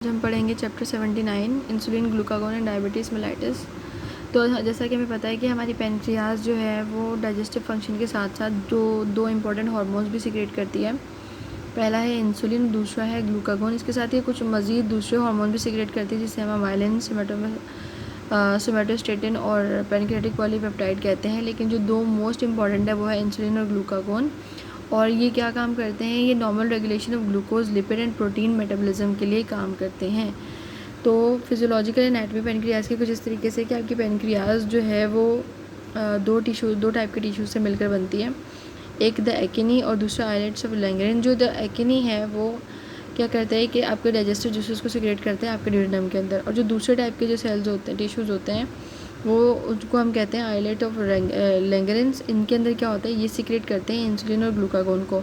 हम पढ़ेंगे chapter 79 insulin, glucagon and diabetes mellitus. तो जैसा कि हमें पता है कि हमारी पेनक्रियाज जो है वो डाइजेस्टिव फंक्शन के साथ साथ दो इम्पॉर्टेंट हार्मोन्स भी सिक्रेट करती है। पहला है इंसुलिन, दूसरा है ग्लूकागोन। इसके साथ ही कुछ मज़ीद दूसरे हार्मोन भी सिक्रेट करती है जिसे हम माइलिन, सोमेटोस्टेटिन और पैनक्रियाटिक पॉलीपेप्टाइड कहते हैं। लेकिन जो दो मोस्ट इंपॉर्टेंट है वो है इंसुलिन और ग्लूकागोन। और ये क्या काम करते हैं? ये normal regulation of glucose, lipid and protein metabolism के लिए काम करते हैं। तो फिजियोलॉजिकल एनाटॉमी पेनक्रियाज की कुछ इस तरीके से कि आपकी पेनक्रियाज जो है वो दो टाइप के टिश्यूज से मिलकर बनती है। एक द एक्नी और दूसरा आइलेट्स ऑफ लैंगरेन। जो द एक्नी है वो क्या करता है कि आपके डाइजेस्टिव जूसेस को सिक्रेट करते हैं आपके ड्यूडेनम के अंदर। और जो दूसरे टाइप के जो सेल्स होते हैं, टिश्यूज़ होते हैं, वो उसको हम कहते हैं आइलेट ऑफ लैंगरेंस। इनके अंदर क्या होता है? ये सिक्रेट करते हैं इंसुलिन और ग्लूकागोन को।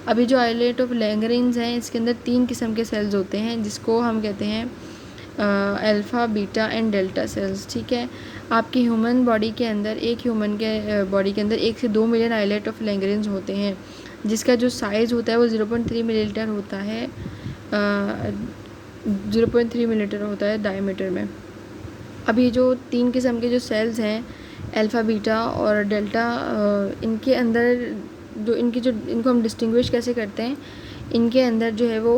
अभी जो आइलेट ऑफ लैंगरेंस हैं इसके अंदर 3 किस्म के सेल्स होते हैं जिसको हम कहते हैं alpha, beta and delta sales. ठीक है, आपकी ह्यूमन बॉडी के अंदर, एक ह्यूमन के बॉडी के अंदर 1 से 2 मिलियन आइलेट ऑफ लैंगरेंस होते हैं जिसका जो साइज़ होता है वो 0.3 मिलीलीटर होता है। 0.3 मिलीलीटर होता है डायमीटर में। अब ये जो 3 किस्म के जो सेल्स हैं अल्फ़ा, बीटा और डेल्टा, इनके अंदर जो इनको हम डिस्टिंग्विश कैसे करते हैं? इनके अंदर जो है वो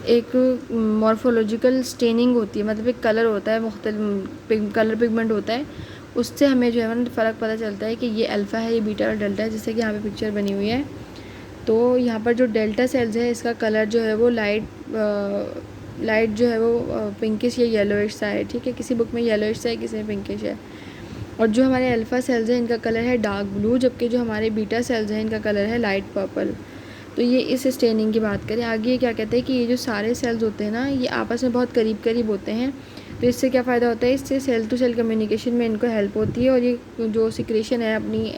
एक मॉर्फोलॉजिकल स्टेनिंग होती है, मतलब एक कलर होता है, मुख्तलिफ कलर पिगमेंट होता है। उससे हमें जो है ना फ़र्क पता चलता है कि ये अल्फ़ा है, ये बीटा और डेल्टा है। जैसे कि यहाँ पे पिक्चर बनी हुई है। तो यहाँ पर जो डेल्टा सेल्स है इसका कलर जो है वो लाइट जो है वो पिंकिश या येलोइश सा है। ठीक है, किसी बुक में येलोइश सा है, किसी में पिंकिश है। और जो हमारे अल्फ़ा सेल्स हैं इनका कलर है डार्क ब्लू, जबकि जो हमारे बीटा सेल्स हैं इनका कलर है लाइट पर्पल। तो ये इस स्टेनिंग की बात करें। आगे क्या कहते हैं कि ये जो सारे सेल्स होते हैं ना, ये आपस में बहुत करीब करीब होते हैं। तो इससे क्या फ़ायदा होता है? इससे सेल टू सेल कम्युनिकेशन में इनको हेल्प होती है और ये जो सिक्रेशन है अपनी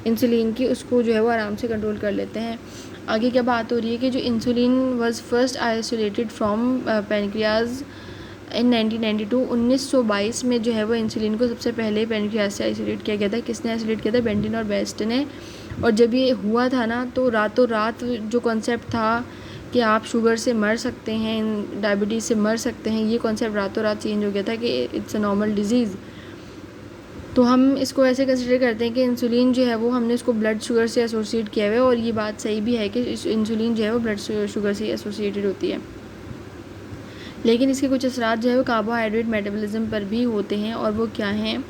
इंसुलिन की, उसको जो है वो आराम से कंट्रोल कर लेते हैं। आगे क्या बात हो रही है कि जो insulin was first isolated from pancreas in 1922 में जो है वो इंसुलिन को सबसे पहले पेनक्रियाज से आइसोलेट किया गया था। किसने आइसोलेट किया था? बेंटिन और बेस्ट ने। और जब ये हुआ था ना तो रातों रात जो कॉन्सेप्ट था कि आप शुगर से मर सकते हैं, डायबिटीज़ से मर सकते हैं, ये कॉन्सेप्ट रातों रात चेंज हो गया था कि इट्स अ नॉर्मल डिजीज़। तो हम इसको ऐसे कंसिडर करते हैं कि इंसुलिन जो है वो हमने इसको ब्लड शुगर से एसोसिएट किया हुआ है। और ये बात सही भी है कि इंसुलिन जो है वो ब्लड शुगर से एसोसिएटेड होती है। लेकिन इसके कुछ असरात जो है वो कार्बोहाइड्रेट मेटाबॉलिज्म पर भी होते हैं। और वो क्या हैं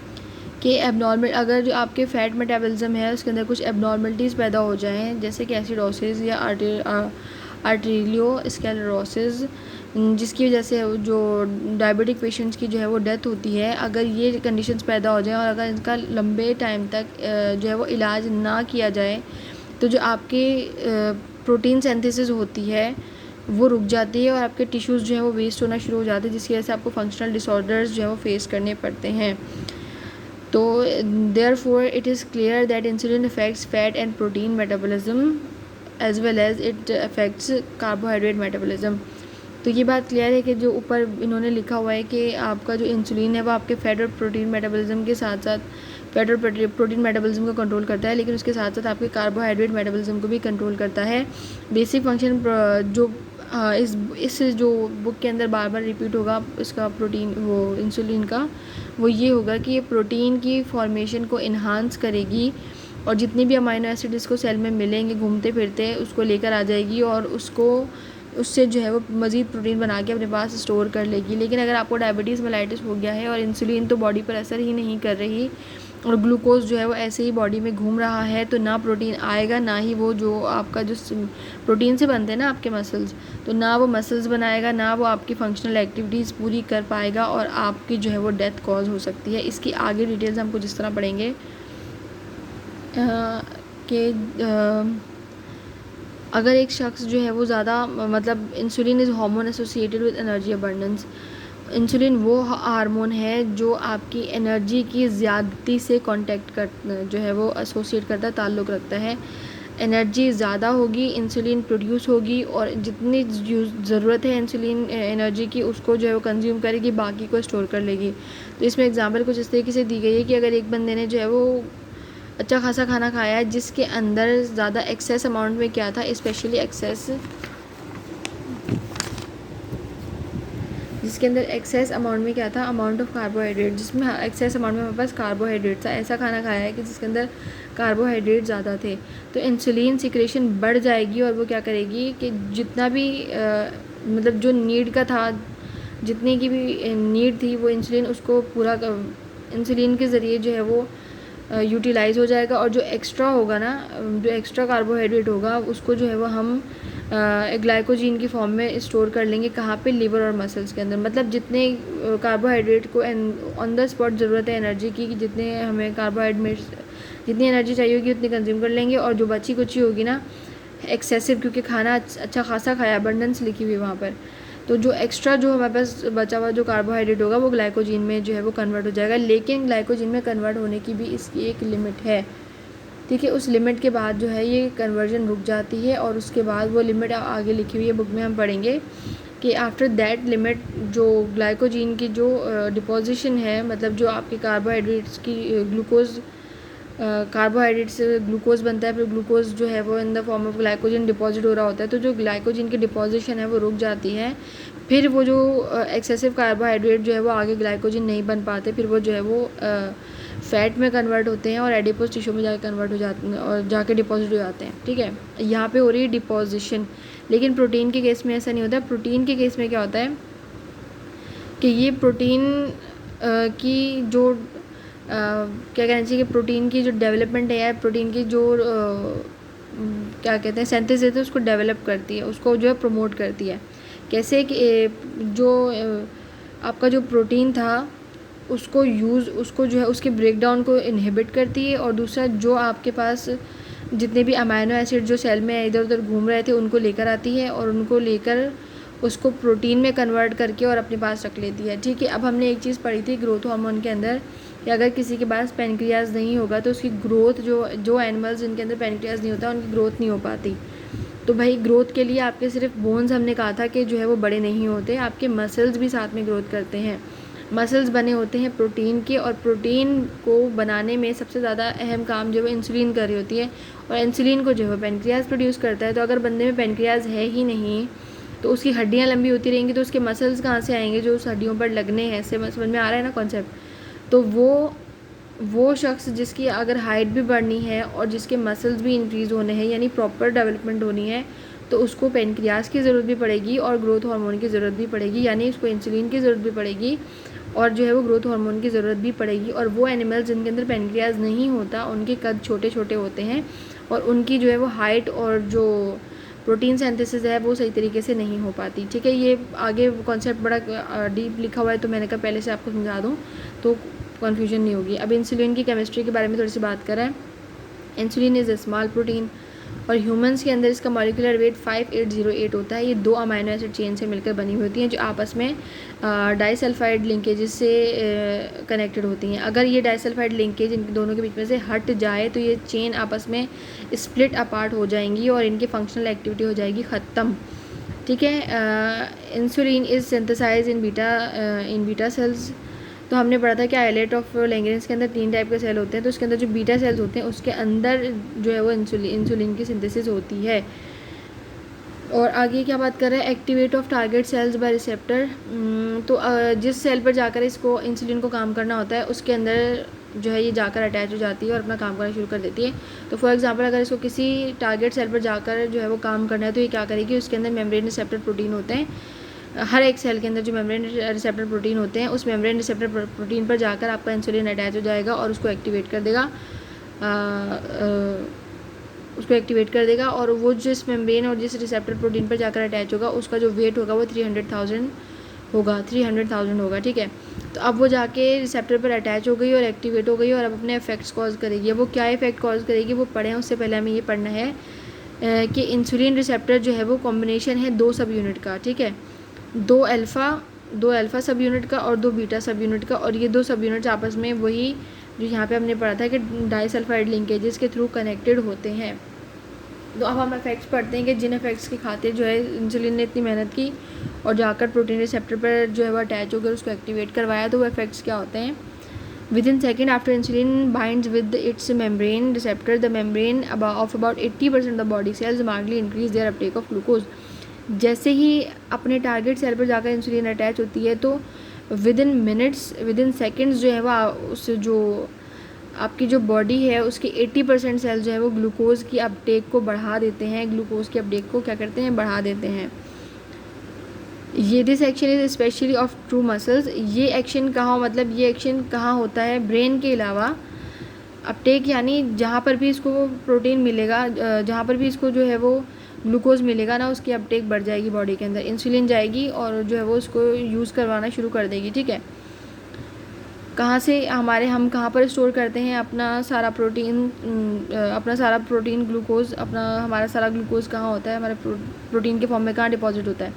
कि एबनॉर्मल, अगर जो आपके फ़ैट मेटाबॉलिज्म है उसके अंदर कुछ एबनॉर्मलिटीज़ पैदा हो जाएं, जैसे कि एसिडोसिस या आर्टेरियोस्क्लेरोसिस, जिसकी वजह से जो डायबिटिक पेशेंट्स की जो है वो डेथ होती है, अगर ये कंडीशंस पैदा हो जाएं और अगर इनका लंबे टाइम तक जो है वो इलाज ना किया जाए तो जो आपकी प्रोटीन सिंथेसिस होती है वो रुक जाती है और आपके टिश्यूज़ जो है वो वेस्ट होना शुरू हो जाते हैं, जिसकी वजह से आपको फंक्शनल डिसऑर्डर्स जो है वो फेस करने पड़ते हैं। तो therefore it is clear that insulin affects fat and protein metabolism as well as it affects carbohydrate metabolism। तो ये बात क्लियर है कि जो ऊपर इन्होंने लिखा हुआ है कि आपका जो इंसुलिन है वो आपके फैट और प्रोटीन मेटाबॉलिज्म के साथ साथ फैट और प्रोटीन मेटाबॉलिज्म को कंट्रोल करता है, लेकिन उसके साथ साथ आपके कार्बोहाइड्रेट मेटाबॉलिज्म को भी कंट्रोल करता है। बेसिक फंक्शन जो इस जो बुक के अंदर बार बार रिपीट होगा इसका प्रोटीन वो इंसुलिन का, वो ये होगा कि ये प्रोटीन की फॉर्मेशन को इन्हांस करेगी और जितनी भी अमाइनो एसिड इसको सेल में मिलेंगे घूमते फिरते उसको लेकर आ जाएगी और उससे जो है वो मज़ीद प्रोटीन बना के अपने पास स्टोर कर लेगी। लेकिन अगर आपको डायबिटीज़ मेलाइटिस हो गया है और इंसुलिन तो बॉडी पर असर ही नहीं कर रही और ग्लूकोज जो है वो ऐसे ही बॉडी में घूम रहा है, तो ना प्रोटीन आएगा, ना ही वो जो आपका जो प्रोटीन से बनते हैं ना आपके मसल्स, तो ना वो मसल्स बनाएगा, ना वो आपकी फंक्शनल एक्टिविटीज़ पूरी कर पाएगा और आपकी जो है वो डेथ कॉज हो सकती है। इसकी आगे डिटेल्स हम कुछ इस तरह पढ़ेंगे कि अगर एक शख्स जो है वो ज़्यादा, मतलब insulin is hormone associated with energy abundance. Insulin वो हार्मोन है जो आपकी एनर्जी की ज़्यादती से कांटेक्ट कर जो है वो एसोसिएट करता है, ताल्लुक़ रखता है। एनर्जी ज़्यादा होगी, इंसुलिन प्रोड्यूस होगी और जितनी ज़रूरत है इंसुलिन एनर्जी की उसको जो है वो कंज्यूम करेगी, बाकी को स्टोर कर लेगी। तो इसमें एग्जांपल कुछ इस तरीके से दी गई है कि अगर एक बंदे ने जो है वो अच्छा खासा खाना खाया है जिसके अंदर ज़्यादा एक्सेस अमाउंट में क्या था, स्पेशली एक्सेस जिसके अंदर एक्सेस अमाउंट में क्या था, अमाउंट ऑफ कार्बोहाइड्रेट, जिसमें एक्सेस अमाउंट में हमारे पास कार्बोहाइड्रेट था, ऐसा खाना खाया है कि जिसके अंदर कार्बोहाइड्रेट ज़्यादा थे, तो इंसुलिन सिक्रेशन बढ़ जाएगी और वो क्या करेगी कि जितना भी मतलब जो नीड का था, जितनी की भी नीड थी वो इंसुलिन उसको पूरा इंसुलिन के ज़रिए जो है वो यूटिलाइज़ हो जाएगा, और जो एक्स्ट्रा होगा ना, जो एक्स्ट्रा कार्बोहाइड्रेट होगा उसको जो है वो हम ग्लाइकोजीन की फॉर्म में स्टोर कर लेंगे। कहाँ पे, लिवर और मसल्स के अंदर। मतलब जितने कार्बोहाइड्रेट को ऑन द स्पॉट ज़रूरत है एनर्जी की, जितने हमें कार्बोहाइड्रेट, जितनी एनर्जी चाहिए होगी उतनी कंज्यूम कर लेंगे, और जो बची कुची होगी ना एक्सेसिव, क्योंकि खाना अच्छा खासा खाया, अबंडेंस लिखी हुई वहाँ पर, तो जो एक्स्ट्रा जो हमारे पास बचा हुआ जो कार्बोहाइड्रेट होगा वो ग्लाइकोजीन में जो है वो कन्वर्ट हो जाएगा। लेकिन ग्लाइकोजीन में कन्वर्ट होने की भी इसकी एक लिमिट है, ठीक है। उस लिमिट के बाद जो है ये कन्वर्जन रुक जाती है, और उसके बाद वो लिमिट आगे लिखी हुई है बुक में, हम पढ़ेंगे कि आफ्टर दैट लिमिट जो ग्लाइकोजीन की जो डिपोजिशन है, मतलब जो आपके कार्बोहाइड्रेट्स की ग्लूकोज, कार्बोहाइड्रेट से ग्लूकोज बनता है, फिर ग्लूकोज जो है वो इन the form of glycogen deposit हो रहा होता है, तो जो ग्लाइकोजन की डिपॉजिशन है वो रुक जाती है। फिर वो जो एक्सेसिव कार्बोहाइड्रेट जो है वो आगे ग्लाइकोजन नहीं बन पाते, फिर वो जो है वो फैट में कन्वर्ट होते हैं और एडिपोज टिश्यू में जाके कन्वर्ट हो जाते हैं और जाके डिपॉजिट हो जाते हैं, ठीक है। यहाँ पे हो रही है डिपॉजिशन, लेकिन प्रोटीन के केस में ऐसा नहीं होता। प्रोटीन के केस में क्या होता है कि ये प्रोटीन की जो क्या कहना चाहिए कि प्रोटीन की जो डेवलपमेंट है, या प्रोटीन की जो क्या कहते हैं सिंथेसिस है, उसको डेवलप करती है, उसको जो है प्रमोट करती है। कैसे कि जो आपका जो प्रोटीन था उसको जो है उसके ब्रेकडाउन को इनहिबिट करती है, और दूसरा जो आपके पास जितने भी अमाइनो एसिड जो सेल में इधर उधर घूम रहे थे उनको लेकर आती है, और उनको लेकर उसको प्रोटीन में कन्वर्ट करके और अपने पास रख लेती है, ठीक है। अब हमने एक चीज़ पढ़ी थी ग्रोथ हार्मोन के अंदर कि अगर किसी के पास पेनक्रियाज नहीं होगा तो उसकी ग्रोथ, जो एनिमल्स जिनके अंदर पेनक्रियाज नहीं होता उनकी ग्रोथ नहीं हो पाती। तो भाई ग्रोथ के लिए आपके सिर्फ बोन्स, हमने कहा था कि जो है वो बड़े नहीं होते, आपके मसल्स भी साथ में ग्रोथ करते हैं। मसल्स बने होते हैं प्रोटीन के, और प्रोटीन को बनाने में सबसे ज़्यादा अहम काम जो है इंसुलिन कर रही होती है, और इंसुलिन को जो है पेनक्रियाज प्रोड्यूस करता है। तो अगर बंदे में पेनक्रियाज है ही नहीं तो उसकी हड्डियाँ लंबी होती रहेंगी, तो उसके मसल्स कहाँ से आएंगे जो उस हड्डियों पर लगने हैं। समझ में आ रहा है ना कॉन्सेप्ट। तो वो शख्स जिसकी अगर हाइट भी बढ़नी है और जिसके मसल्स भी इंक्रीज़ होने हैं, यानी प्रॉपर डेवलपमेंट होनी है, तो उसको पेनक्रियाज की ज़रूरत भी पड़ेगी और ग्रोथ हार्मोन की ज़रूरत भी पड़ेगी, यानी उसको इंसुलिन की ज़रूरत भी पड़ेगी और जो है वो ग्रोथ हार्मोन की ज़रूरत भी पड़ेगी। और वो एनिमल्स जिनके अंदर पेनक्रियाज नहीं होता उनके कद छोटे छोटे होते हैं, और उनकी जो है वो हाइट और जो प्रोटीन सिंथेसिस है वो सही तरीके से नहीं हो पाती, ठीक है। ये आगे कॉन्सेप्ट बड़ा डीप लिखा हुआ है, तो मैंने कहा पहले से आपको समझा दूँ तो कन्फ्यूजन नहीं होगी। अब इंसुलिन की केमिस्ट्री के बारे में थोड़ी सी बात करें। Insulin is a small protein, और ह्यूमंस के अंदर इसका मॉलिक्यूलर वेट 5808 होता है। ये 2 अमाइनो एसिड चेन से मिलकर बनी होती हैं जो आपस में डाइसल्फाइड लिंकेजेस से कनेक्टेड होती हैं। अगर ये डाइसल्फाइड लिंकेज इन दोनों के बीच में से हट जाए तो ये चेन आपस में स्प्लिट अपार्ट हो जाएंगी और इनकी फंक्शनल एक्टिविटी हो जाएगी ख़त्म, ठीक है। Insulin is synthesise in beta cells. तो हमने पढ़ा था कि आइलेट ऑफ लैंगरेंस के अंदर 3 टाइप के सेल होते हैं, तो उसके अंदर जो बीटा सेल्स होते हैं उसके अंदर जो है वो इंसुलिन की सिंथेसिस होती है। और आगे क्या बात कर रहे हैं, activate of target cells by receptor. तो जिस सेल पर जाकर इसको इंसुलिन को काम करना होता है उसके अंदर जो है ये जाकर अटैच हो जाती है और अपना काम करना शुरू कर देती है। तो फॉर एग्जांपल अगर इसको किसी टारगेट सेल पर जाकर जो है वो काम करना है तो ये क्या करेगी, उसके अंदर मेम्ब्रेन रिसेप्टर प्रोटीन होते हैं। हर एक सेल के अंदर जो मेम्ब्रेन रिसेप्टर प्रोटीन होते हैं उस मेम्ब्रेन रिसेप्टर प्रोटीन पर जाकर आपका इंसुलिन अटैच हो जाएगा और उसको एक्टिवेट कर देगा। और वो जिस मेम्ब्रेन और जिस रिसेप्टर प्रोटीन पर जाकर अटैच होगा उसका जो वेट होगा वो 300,000 होगा, ठीक है। तो अब वो जाके रिसेप्टर पर अटैच हो गई और एक्टिवेट हो गई और अब अपने इफेक्ट्स कॉज करेगी। वो क्या इफेक्ट कॉज करेगी वो पढ़ें, उससे पहले हमें ये पढ़ना है कि इंसुलिन रिसेप्टर जो है वो कॉम्बिनेशन है 2 सब यूनिट का, ठीक है। 2 अल्फ़ा सब यूनिट का और 2 बीटा सब यूनिट का, और ये 2 सब यूनिट्स आपस में वही जो यहाँ पे हमने पढ़ा था कि डाइसल्फाइड लिंकेजेस के थ्रू कनेक्टेड होते हैं। तो अब हम इफेक्ट्स पढ़ते हैं कि जिन इफेक्ट्स की खातिर जो है इंसुलिन ने इतनी मेहनत की और जाकर प्रोटीन रिसेप्टर पर जो है वो अटैच होकर उसको एक्टिवेट करवाया, तो वो इफेक्ट्स क्या होते हैं। Within second after insulin binds with its membrane receptor, the membrane of about 80% of the body cells markedly increase their uptake of glucose. जैसे ही अपने टारगेट सेल पर जाकर इंसुलिन अटैच होती है तो with in minutes, with in seconds जो है वो उस जो आपकी जो बॉडी है उसके 80% सेल जो है वो ग्लूकोज की अपटेक को बढ़ा देते हैं, ग्लूकोज की अपटेक को क्या करते हैं, बढ़ा देते हैं। ये this action is specially of true muscles. ये एक्शन कहाँ, मतलब ये एक्शन कहाँ होता है, ब्रेन के अलावा। अपटेक यानी जहाँ पर भी इसको प्रोटीन मिलेगा, जहाँ पर भी इसको जो है वो ग्लूकोज मिलेगा ना, उसकी अपटेक बढ़ जाएगी बॉडी के अंदर, इंसुलिन जाएगी और जो है वो उसको यूज़ करवाना शुरू कर देगी। ठीक है, कहाँ से हम कहाँ पर स्टोर करते हैं अपना सारा प्रोटीन ग्लूकोज, हमारा सारा ग्लूकोज कहाँ होता है, हमारे प्रोटीन के फॉर्म में कहाँ डिपॉजिट होता है,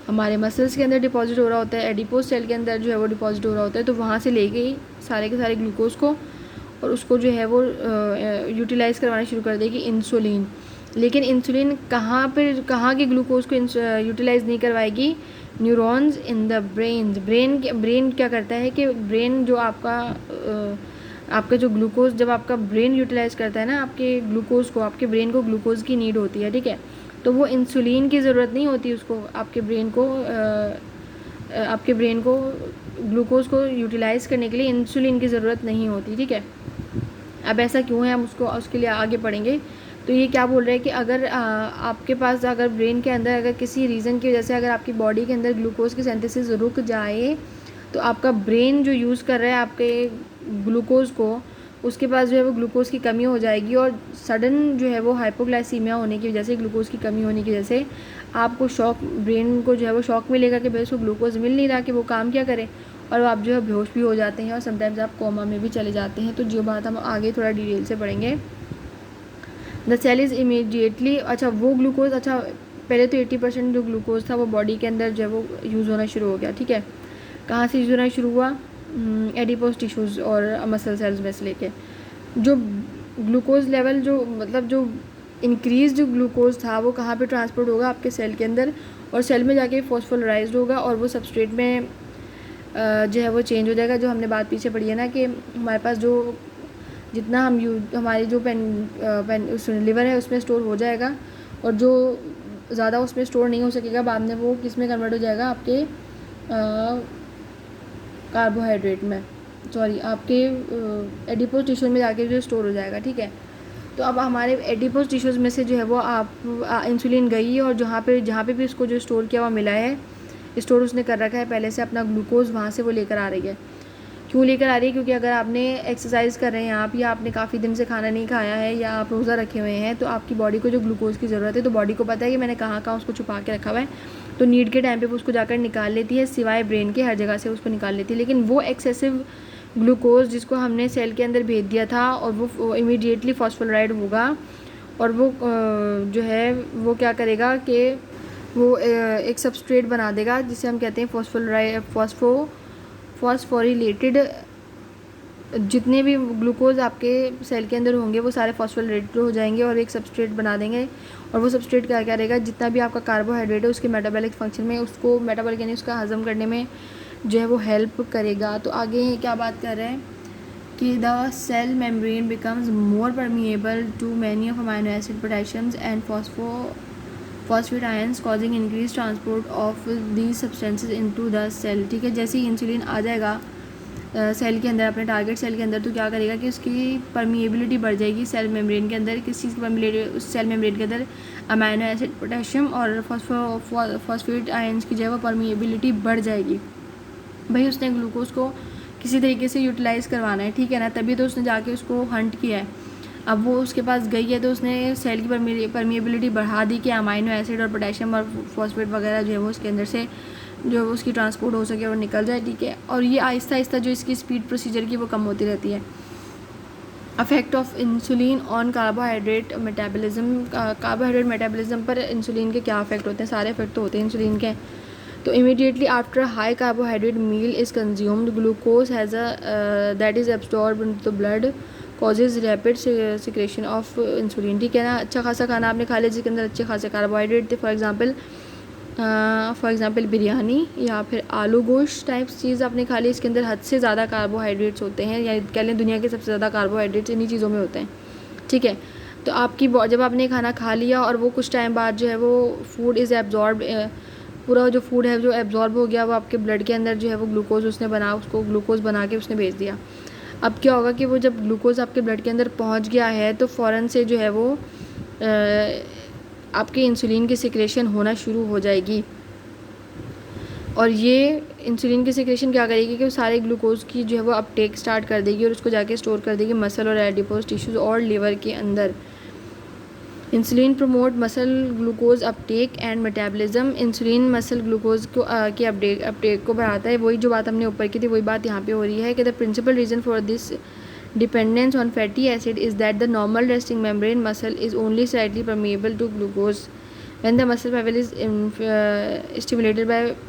हमारे मसल्स के अंदर डिपॉजिट हो रहा होता है, एडिपोज सेल के अंदर जो है वो डिपॉजिट हो रहा होता है। तो वहाँ से ले गई सारे के सारे ग्लूकोज को और उसको जो है वो यूटिलाइज़ करवाना शुरू कर देगी इंसुलिन। लेकिन इंसुलिन कहाँ के ग्लूकोज को यूटिलाइज़ नहीं करवाएगी, न्यूरॉन्स इन द ब्रेन क्या करता है कि ब्रेन जो आपका जो ग्लूकोज, जब आपका ब्रेन यूटिलाइज़ करता है ना आपके ग्लूकोज को, आपके ब्रेन को ग्लूकोज की नीड होती है। ठीक है, तो वो इंसुलिन की ज़रूरत नहीं होती उसको, आपके ब्रेन को ग्लूकोज को यूटिलाइज़ करने के लिए इंसुलिन की ज़रूरत नहीं होती। ठीक है, अब ऐसा क्यों है हम उसके लिए आगे पढ़ेंगे। तो ये क्या बोल रहे हैं कि अगर आपके पास अगर ब्रेन के अंदर अगर किसी रीज़न की वजह से अगर आपकी बॉडी के अंदर ग्लूकोज की सिंथेसिस रुक जाए तो आपका ब्रेन जो यूज़ कर रहा है आपके ग्लूकोज को, उसके पास जो है वो ग्लूकोज की कमी हो जाएगी और सडन जो है वो हाइपोग्लाइसीमिया होने की वजह से, ग्लूकोज की कमी होने की वजह से आपको शॉक, ब्रेन को जो है वो शॉक मिलेगा कि भाई उसको ग्लूकोज मिल नहीं रहा कि वो काम क्या करे, और आप जो है बेहोश भी हो जाते हैं और समटाइम्स आप कोमा में भी चले जाते हैं। तो जो बात हम आगे थोड़ा डिटेल से पढ़ेंगे। द सेल इज़ इमीडिएटली, अच्छा वो ग्लूकोज, अच्छा पहले तो 80% जो ग्लूकोज था वो बॉडी के अंदर जो है वो यूज़ होना शुरू हो गया। ठीक है, कहाँ से यूज़ होना शुरू हुआ, एडिपोज टिश्यूज़ और मसल सेल्स में से लेके जो ग्लूकोज लेवल जो मतलब जो इंक्रीज जो ग्लूकोज था वो कहाँ पे ट्रांसपोर्ट होगा, आपके सेल के अंदर, और सेल में जाके फॉस्फोराइज्ड होगा और वो सबस्ट्रेट में जो है वो चेंज हो जाएगा। जो हमने बात पीछे पढ़ी है ना कि हमारे पास जो जितना हमारी जो लिवर है उसमें स्टोर हो जाएगा और जो ज़्यादा उसमें स्टोर नहीं हो सकेगा बाद में वो किस में कन्वर्ट हो जाएगा, आपके कार्बोहाइड्रेट में, सॉरी आपके एडिपोज टिश्यू में जाके जो स्टोर हो जाएगा। ठीक है, तो अब हमारे एडिपोज टिश्यूज़ में से जो है वो इंसुलिन गई और जहाँ पे भी उसको जो स्टोर किया हुआ मिला है, स्टोर उसने कर रखा है पहले से अपना ग्लूकोज, वहाँ से वो लेकर आ रही है। क्यों लेकर आ रही है, क्योंकि अगर आपने एक्सरसाइज कर रहे हैं आप, या आपने काफ़ी दिन से खाना नहीं खाया है, या आप रोज़ा रखे हुए हैं, तो आपकी बॉडी को जो ग्लूकोज की ज़रूरत है, तो बॉडी को पता है कि मैंने कहाँ उसको छुपा के रखा हुआ है, तो नीड के टाइम पे वो उसको जाकर निकाल लेती है, सिवाय ब्रेन के हर जगह से उसको निकाल लेती है। लेकिन वो एक्सेसिव ग्लूकोज जिसको हमने सेल के अंदर भेज दिया था और वो इमीडिएटली फॉस्फोराइड होगा और वो जो है वो क्या करेगा कि वो एक सबस्ट्रेट बना देगा जिसे हम कहते हैं फॉस्फोरिलेटेड। जितने भी ग्लूकोज आपके सेल के अंदर होंगे वो सारे फॉस्फोरिलेटेड हो जाएंगे और एक सबस्ट्रेट बना देंगे, और वो सबस्ट्रेट क्या करेगा, जितना भी आपका कार्बोहाइड्रेट है उसके मेटाबॉलिक फंक्शन में, उसको मेटाबॉलिक यानी उसका हजम करने में जो है वो हेल्प करेगा। तो आगे क्या बात कर रहे हैं कि the cell membrane becomes more permeable to many of amino acid, potassiums and phosphate ions causing increase transport of these substances into the cell. ठीक है, जैसे ही इंसुलिन आ जाएगा सेल के अंदर, अपने टारगेट सेल के अंदर, तो क्या करेगा कि उसकी परमिएबिलिटी बढ़ जाएगी सेल मेम्ब्रेन के अंदर। किस चीज़ की परमिएबिलिटी, उस सेल मेम्ब्रेन के अंदर अमाइनो एसिड, पोटेशियम और फॉस्फेट आयंस की जो है वो परमिएबिलिटी बढ़ जाएगी। भाई उसने ग्लूकोज को किसी तरीके से यूटिलाइज़ करवाना है, ठीक है ना, तभी तो उसने जाके उसको हंट किया है। अब वो उसके पास गई है तो उसने सेल की परमिएबिलिटी बढ़ा दी कि अमाइनो एसिड और पोटेशियम और फॉस्फेट वगैरह जो है वो उसके अंदर से जो उसकी ट्रांसपोर्ट हो सके और निकल जाए। ठीक है, और ये आहिस्ता आहिस्ता जो इसकी स्पीड प्रोसीजर की वो कम होती रहती है। Affect of insulin on carbohydrate metabolism, carbohydrate metabolism पर इंसुलिन के क्या अफेक्ट होते हैं, सारे इफेक्ट तो होते हैं इंसुलिन के। तो immediately after high carbohydrate meal is consumed, glucose has that is absorbed into the blood causes rapid secretion of insulin. ठीक है ना, अच्छा खासा खाना आपने खा लिया जिसके अंदर अच्छे खासे कार्बोहाइड्रेट थे, फॉर एग्ज़ाम्पल बिरयानी या फिर आलू गोश्त टाइप्स चीज़ आपने खा ली, इसके अंदर हद से ज़्यादा कार्बोहाइड्रेट्स होते हैं, या कह लें दुनिया के सबसे ज़्यादा कार्बोहाइड्रेट्स इन्हीं चीज़ों में होते हैं। ठीक है, तो आपकी जब आपने खाना खा लिया और वो कुछ टाइम बाद जो है वो फूड इज़ एब्जॉर्ब, पूरा जो फूड है जो एब्जॉर्ब हो गया, वो आपके ब्लड के अंदर जो है वो ग्लूकोज उसने बना, उसको ग्लूकोज बना के उसने भेज दिया। अब क्या होगा कि वो जब ग्लूकोज आपके ब्लड के अंदर पहुंच गया है तो फ़ौरन से जो है वो आपके इंसुलिन की सिक्रेशन होना शुरू हो जाएगी। और ये इंसुलिन की सिक्रेशन क्या करेगी कि वो सारे ग्लूकोज की जो है वो अपटेक स्टार्ट कर देगी और उसको जाके स्टोर कर देगी मसल और एडिपोज टिश्यूज़ और लिवर के अंदर। Insulin promote muscle glucose uptake and metabolism. Insulin muscle glucose को की अपटेक को बढ़ाता है। वही जो बात हमने ऊपर की थी वही बात यहाँ पे हो रही है कि the principal reason for this dependence on fatty acid is that the normal resting membrane muscle is only slightly permeable to glucose when the muscle fiber is stimulated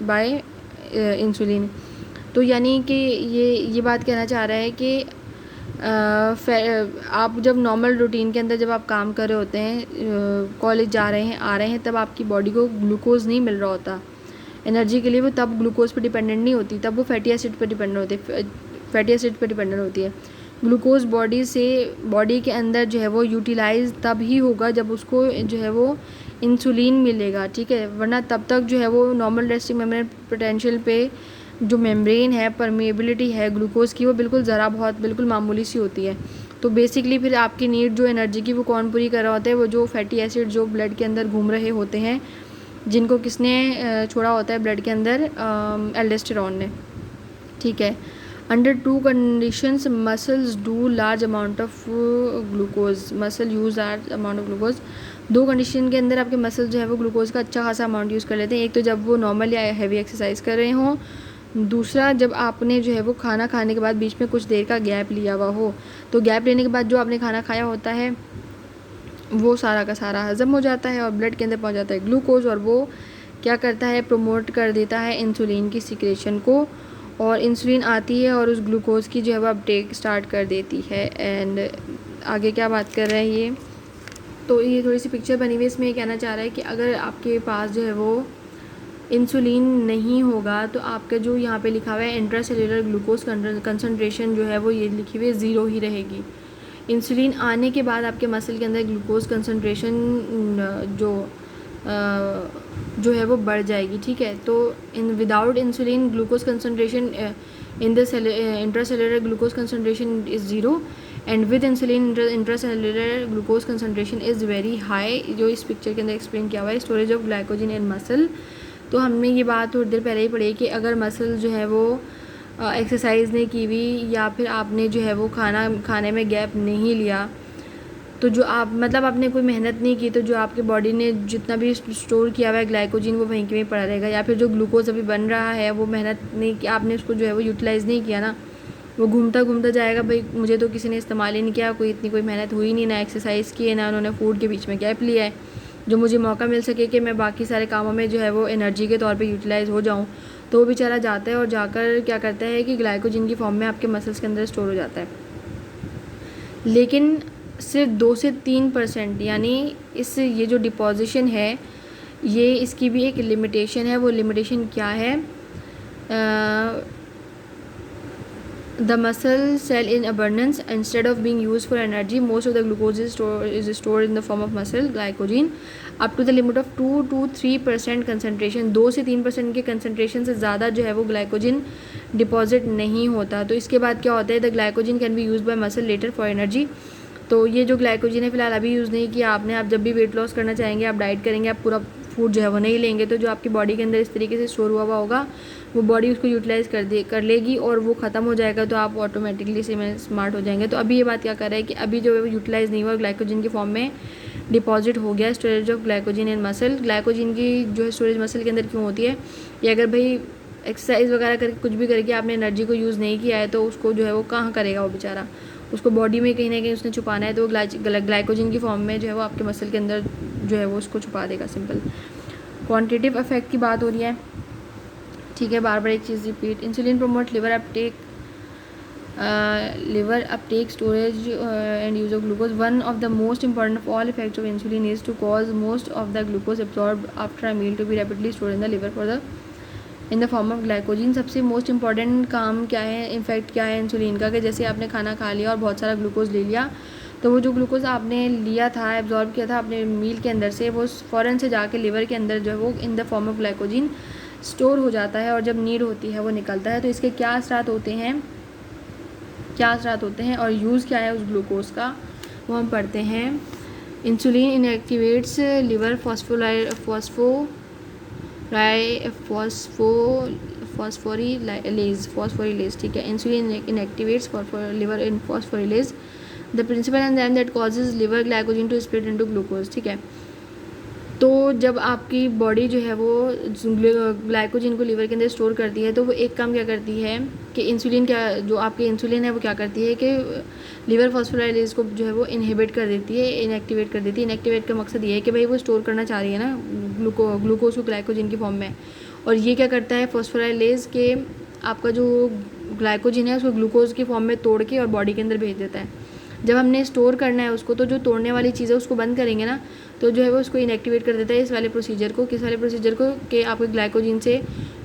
by insulin। तो यानी कि ये बात कहना चाह रहा है कि आप जब नॉर्मल रूटीन के अंदर जब आप काम कर रहे होते हैं, कॉलेज जा रहे हैं, आ रहे हैं, तब आपकी बॉडी को ग्लूकोज नहीं मिल रहा होता एनर्जी के लिए, वो तब ग्लूकोज पर डिपेंडेंट नहीं होती, तब वो फैटी एसिड पर डिपेंडेंट होती है। ग्लूकोज बॉडी के अंदर जो है वो यूटिलाइज तब ही होगा जब उसको जो है वो इंसुलिन मिलेगा, ठीक है, वरना तब तक जो है वो नॉर्मल रेस्टिंग मेम्ब्रेन पोटेंशियल पे जो मेम्ब्रेन है, परमेबिलिटी है ग्लूकोज की, वो बिल्कुल ज़रा बहुत बिल्कुल मामूली सी होती है। तो बेसिकली फिर आपकी नीड जो एनर्जी की वो कौन पूरी कर रहा होता है, वो जो फैटी एसिड जो ब्लड के अंदर घूम रहे होते हैं, जिनको किसने छोड़ा होता है ब्लड के अंदर, एल्डोस्टेरोन ने, ठीक है। Under to conditions muscles do large amount of glucose, muscle use large amount of glucose. दो कंडीशन के अंदर आपके मसल जो है वो ग्लूकोज का अच्छा खासा अमाउंट यूज़ कर लेते हैं। एक तो जब वो नॉर्मल या हैवी एक्सरसाइज कर रहे हों, दूसरा जब आपने जो है वो खाना खाने के बाद बीच में कुछ देर का गैप लिया हुआ हो। तो गैप लेने के बाद जो आपने खाना खाया होता है वो सारा का सारा हज़म हो जाता है और ब्लड के अंदर पहुंच जाता है ग्लूकोज, और वो क्या करता है, प्रमोट कर देता है इंसुलिन की सिक्रेशन को, और इंसुलिन आती है और उस ग्लूकोज की जो है वो अपटेक स्टार्ट कर देती है। एंड आगे क्या बात कर रहे हैं ये, तो ये थोड़ी सी पिक्चर बनी हुई है, इसमें ये कहना चाह रहा है कि अगर आपके पास जो है वो इंसुलिन नहीं होगा तो आपका जो यहाँ पे लिखा हुआ है इंट्रासेल्युलर ग्लूकोज कंसनट्रेशन जो है वो ये लिखी हुई ज़ीरो ही रहेगी। इंसुलिन आने के बाद आपके मसल के अंदर ग्लूकोज कंसनट्रेशन जो है वो बढ़ जाएगी, ठीक है। तो without insulin glucose concentration in the intracellular glucose concentration is zero, and with insulin intracellular glucose concentration is very high, जो इस पिक्चर के अंदर एक्सप्लेन किया हुआ है। Storage of glycogen in muscle, तो हमने ये बात थोड़ी देर पहले ही पढ़ी कि अगर मसल जो है वो एक्सरसाइज नहीं की हुई या फिर आपने जो है वो खाने में गैप नहीं लिया, तो जो आप मतलब आपने कोई मेहनत नहीं की, तो जो आपके बॉडी ने जितना भी स्टोर किया हुआ है ग्लाइकोजन वो वहीं के वहीं पड़ा रहेगा। या फिर जो ग्लूकोज अभी बन रहा है वो मेहनत नहीं की आपने, उसको जो है वो यूटिलाइज़ नहीं किया ना, वो घूमता घूमता जाएगा। भाई मुझे तो किसी ने इस्तेमाल ही नहीं किया, कोई मेहनत हुई नहीं, ना एक्सरसाइज की है, ना उन्होंने फूड के बीच में गैप लिया है जो मुझे मौका मिल सके कि मैं बाकी सारे कामों में जो है वो एनर्जी के तौर पे यूटिलाइज़ हो जाऊँ। तो वो बेचारा जाता है और जाकर क्या करता है कि ग्लाइकोजन की फॉर्म में आपके मसल्स के अंदर स्टोर हो जाता है, लेकिन सिर्फ 2 से 3%, यानी ये जो डिपॉजिशन है ये इसकी भी एक लिमिटेशन है। वो लिमिटेशन क्या है, the muscle cell in abundance instead of being used for energy most of the glucose is stored in the form of muscle glycogen up to the limit of 2 to 3% concentration. 2 से 3% के concentration से ज़्यादा जो है वो glycogen deposit नहीं होता। तो इसके बाद क्या होता है, the glycogen can be use by muscle later for energy. तो ये जो ग्लाइकोजन है फिलहाल अभी यूज़ नहीं किया आपने, आप जब भी वेट लॉस करना चाहेंगे, आप डाइट करेंगे, आप पूरा फूड जो है वो नहीं लेंगे, तो जो आपकी बॉडी के अंदर इस तरीके से स्टोर हुआ होगा वो बॉडी उसको यूटिलाइज़ कर लेगी और वो ख़त्म हो जाएगा, तो आप ऑटोमेटिकली से में स्मार्ट हो जाएंगे। तो अभी ये बात क्या कर रहा है कि अभी जो है वो यूटिलाइज़ नहीं हुआ, ग्लाइकोजन की फॉर्म में डिपॉजिट हो गया। Storage of glycogen in muscle, glycogen की जो है स्टोरेज मसल के अंदर क्यों होती है, कि अगर भाई एक्सरसाइज वगैरह करके कुछ भी करके आपने एनर्जी को यूज़ नहीं किया है तो उसको जो है वो कहाँ करेगा वो बेचारा, उसको बॉडी में कहीं ना कहीं उसने छुपाना है, तो ग्लाइकोजन की फॉर्म में जो है वो आपके मसल के अंदर जो है वो उसको छुपा देगा। सिंपल क्वांटिटेटिव इफेक्ट की बात हो रही है, ठीक है, बार बार एक चीज़ repeat. Insulin promote liver uptake storage and use of glucose. One of the most important of all effects of insulin is to cause most of the glucose absorb after a meal to be rapidly stored in the liver for the in the form of glycogen. सबसे most important काम क्या है, effect क्या है insulin का, कि जैसे आपने खाना खा लिया और बहुत सारा ग्लूकोज ले लिया, तो वो जो ग्लूकोज आपने लिया था, एब्जॉर्ब किया था अपने मील के अंदर से, वो फ़ौरन से जाके लिवर के अंदर जो है वो इन the form of glycogen store हो जाता है और जब नीड होती है वो निकलता है। तो इसके क्या असरात होते हैं और यूज़ क्या है उस ग्लूकोज का, वो हम पढ़ते हैं। इंसुलिन इनएक्टिवेट्स लिवर फॉस्फोरिलेज, ठीक है। Insulin inactivates liver in phosphorylase, the principal enzyme that causes liver glycogen to split into glucose, ठीक है। तो जब आपकी बॉडी जो है वो ग्लाइकोजन को लिवर के अंदर स्टोर करती है, तो वो एक काम क्या करती है कि इंसुलिन जो आपकी इंसुलिन है वो क्या करती है कि लिवर फॉस्फोराइलेज को जो है वो इनहिबिट कर देती है, इनएक्टिवेट कर देती है। इनएक्टिवेट का मकसद ये है कि भाई वो स्टोर करना चाह रही है ना ग्लूकोज को ग्लाइकोजन की फॉर्म में, और ये क्या करता है फॉस्फोराइलेज के आपका जो ग्लाइकोजन है उसको ग्लूकोज की फॉर्म में तोड़ के और बॉडी के अंदर भेज देता है। जब हमने स्टोर करना है उसको, तो जो तोड़ने वाली चीज़ है उसको बंद करेंगे ना, तो जो है वो उसको इनएक्टिवेट कर देता है, इस वाले प्रोसीजर को। किस वाले प्रोसीजर को कि आपके ग्लाइकोजन से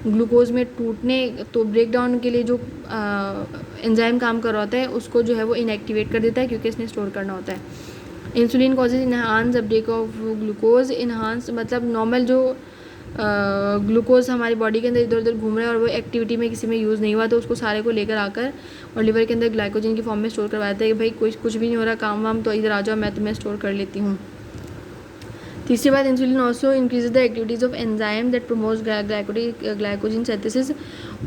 ग्लूकोज में टूटने, तो ब्रेक डाउन के लिए जो एंजाइम काम कर रहा होता है उसको जो है वो इनएक्टिवेट कर देता है, क्योंकि इसने स्टोर करना होता है। Insulin causes enhance Uptake of glucose. Enhance मतलब नॉर्मल जो ग्लूकोज हमारी बॉडी के अंदर इधर उधर घूम रहा है और वो एक्टिविटी में किसी में यूज़ नहीं हुआ, तो उसको सारे को लेकर आकर और लिवर के अंदर ग्लाइकोजन की फॉर्म में स्टोर करवा देता है कि भाई कुछ भी नहीं हो रहा काम वाम, तो इधर आ जाओ, मैं तुम्हें स्टोर कर लेती हूँ। तीसरी बात, insulin also increase the activities of enzyme that promotes glycogen synthesis.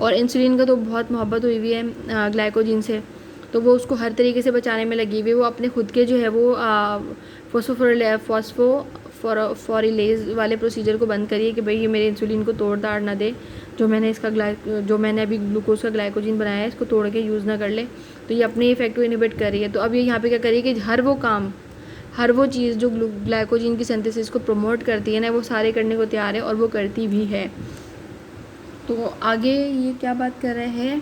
और इंसुलिन का तो बहुत मोहब्बत हुई हुई है ग्लाइकोजन से, तो वो उसको हर तरीके से बचाने में लगी हुई है। वो अपने खुद के जो है वो फॉस्फोरिलेज वाले प्रोसीजर को बंद करिए कि भाई ये मेरे इंसुलिन को तोड़ ताड़ ना दे, जो मैंने अभी ग्लूकोज का ग्लाइकोजन बनाया है इसको तोड़ के यूज़ ना कर ले। तो ये अपने इफेक्ट को इनहिबिट कर रही है। तो अब ये यहाँ पे क्या करिए कि हर वो चीज़ जो ग्लाइकोजन की सिंथेसिस को प्रमोट करती है ना, वो सारे करने को तैयार है और वो करती भी है। तो आगे ये क्या बात कर रहे हैं,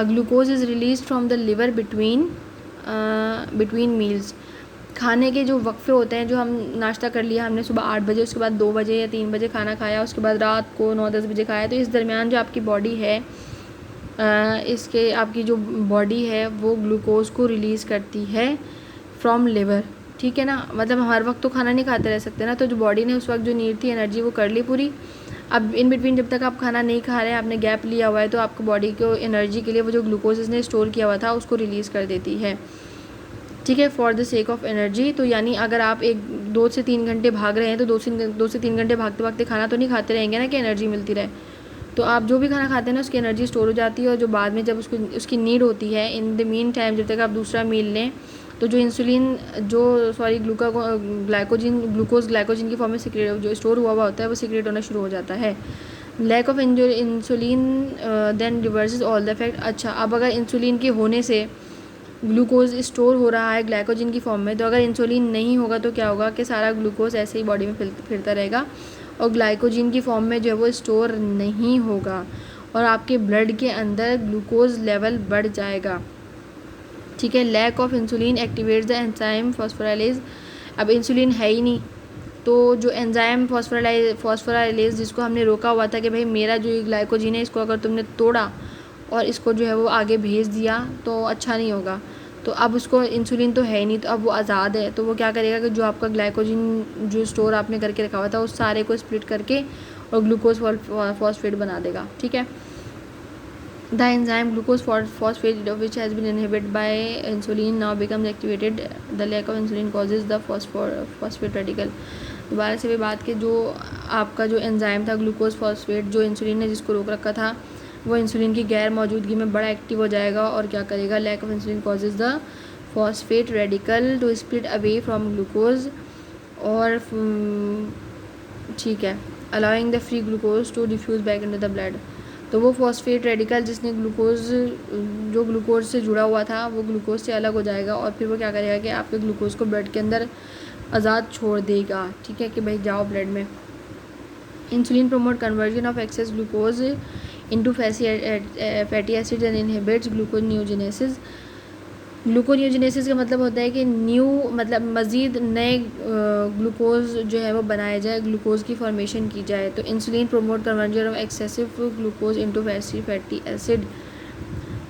glucose is release from the liver between meals. खाने के जो वक्फे होते हैं, जो हम नाश्ता कर लिया हमने सुबह 8 बजे, उसके बाद 2 बजे या 3 बजे खाना खाया, उसके बाद रात को 9-10 बजे खाया, तो इस दरमियान जो आपकी बॉडी है आपकी जो बॉडी है वो ग्लूकोज को रिलीज़ करती है फ्रॉम लिवर, ठीक है ना। मतलब हर वक्त तो खाना नहीं खाते रह सकते ना, तो जो बॉडी ने उस वक्त जो नीड थी एनर्जी वो कर ली पूरी। अब इन बिटवीन जब तक आप खाना नहीं खा रहे हैं, आपने गैप लिया हुआ है, तो आपको बॉडी को एनर्जी के लिए वो जो ग्लूकोज इसने स्टोर किया हुआ था उसको रिलीज़ कर देती है, ठीक है, for the sake of energy. तो यानी अगर आप 2 से 3 घंटे भाग रहे हैं, तो 2 से 3 घंटे भागते भागते खाना तो नहीं खाते रहेंगे ना कि एनर्जी मिलती रहे। तो आप जो भी खाना खाते हैं ना उसकी एनर्जी स्टोर हो जाती है, और जो बाद में जब उसकी नीड होती है, इन द मीन टाइम जब तक आप दूसरा मील लें, तो जो इंसुलिन ग्लूकोज ग्लाइकोजन की फॉर्म में सिक्रेट जो स्टोर हुआ होता है वो सिक्रेट होना शुरू हो जाता है। Lack of insulin then reverses all the effect. अच्छा, अब अगर इंसुलिन के होने से ग्लूकोज स्टोर हो रहा है ग्लाइकोजन की फॉर्म में, तो अगर इंसुलिन नहीं होगा तो क्या होगा कि सारा ग्लूकोज ऐसे ही बॉडी में फिरता रहेगा और ग्लाइकोजन की फॉर्म में जो है वो स्टोर नहीं होगा, और आपके ब्लड के अंदर ग्लूकोज लेवल बढ़ जाएगा, ठीक है। Lack of insulin activates the enzyme phosphorylase. अब इंसुलिन है ही नहीं, तो जो एंजाइम फॉस्फोराइलेज जिसको हमने रोका हुआ था कि भाई मेरा जो ग्लाइकोजन है इसको अगर तुमने तोड़ा और इसको जो है वो आगे भेज दिया तो अच्छा नहीं होगा। तो अब उसको इंसुलिन तो है ही नहीं, तो अब वो आज़ाद है, तो वो क्या करेगा कि जो आपका ग्लाइकोजन जो स्टोर आपने करके रखा हुआ था उस सारे को स्प्लिट करके और ग्लूकोज फॉस्फेट बना देगा, ठीक है। The enzyme glucose phosphate which has been inhibited by insulin now becomes activated. The lack of insulin causes the phosphate radical. दोबारा से भी बात कि जो आपका जो एंजाइम था ग्लूकोज फॉस्फेट, जो इंसुलिन ने जिसको रोक रखा था, वो इंसुलिन की गैर मौजूदगी में बड़ा एक्टिव हो जाएगा और क्या करेगा, lack of insulin causes the phosphate radical to split away from glucose, और ठीक है, allowing the free glucose to diffuse back into the blood. तो वो फॉस्फेट रेडिकल जिसने जो ग्लूकोज से जुड़ा हुआ था वो ग्लूकोज से अलग हो जाएगा, और फिर वो क्या करेगा कि आपके ग्लूकोज को ब्लड के अंदर आज़ाद छोड़ देगा, ठीक है, कि भाई जाओ ब्लड में। Insulin promote conversion of access glucose into fatty acids and inhibits gluconeogenesis। Gluconeogenesis का मतलब होता है कि मज़ीद नए ग्लूकोज जो है वो बनाया जाए, ग्लूकोज की फॉर्मेशन की जाए। तो insulin promote conversion of excessive glucose into fatty acid.